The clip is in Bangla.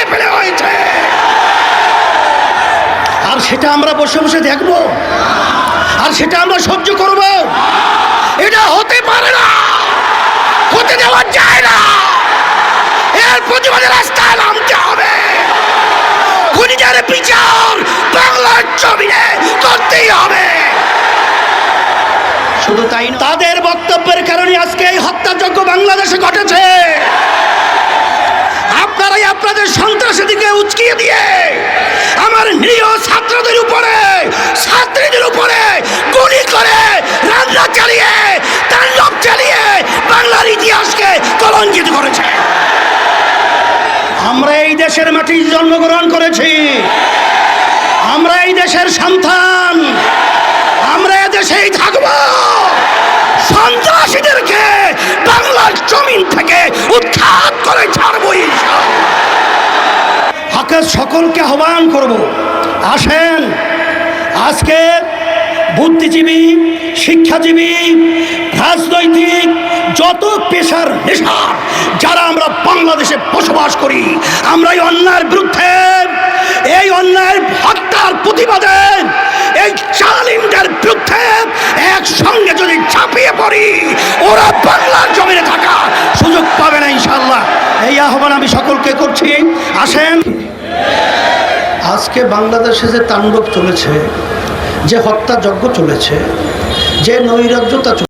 মেরে ফেলা হয়েছে। আর সেটা আমরা বসে বসে দেখব, আর সেটা আমরা সহ্য করব? এটা হতে পারে না, হতে দেওয়া যায় না। এর প্রতিবাদে রাস্তায় নামতে হবে। খুনিদের বিচার বাংলার জমিনে করতেই হবে। শুধু তাই না, তাদের বক্তব্যের কারণে আজকে এই হত্যাযজ্ঞ বাংলাদেশে ঘটেছে। আপনারাই আপনাদের সন্ত্রাসীদেরকে উচকিয়ে দিয়ে আমার নিরীহ ছাত্রদের উপরে, ছাত্রীদের উপরে গুলি করে, রান্না চালিয়ে, তাণ্ডব চালিয়ে বাংলার ইতিহাসকে কলঙ্কিত করেছে। আমরা এই দেশের মাটিতে জন্মগ্রহণ করেছি, আমরা এই দেশের সন্তান, আমরা এ দেশেই থাকব। সন্ত্রাসীদেরকে বাংলার জমিন থেকে উৎখাত করে ছাড়বই। হকের সকলকে আহ্বান করব, আসেন আজকে বুদ্ধিজীবী, শিক্ষাজীবী, রাজনৈতিক যত পেশার নেশা যারা আমরা বাংলাদেশে বসবাস করি, আমরা এই অন্যায়ের বিরুদ্ধে, এই অন্যায়ের হত্যার প্রতিবাদে, এই জালিমদের বিরুদ্ধে একসঙ্গে যদি ঝাঁপিয়ে পড়ি, ওরা বাংলার জমিনে থাকার সুযোগ পাবে না ইনশাআল্লাহ। এই আহ্বান আমি সকলকে করছি, আসেন। আজকে বাংলাদেশে যে তাণ্ডব চলেছে, যে হত্যাযজ্ঞ চলেছে, যে নৈরাজ্যতা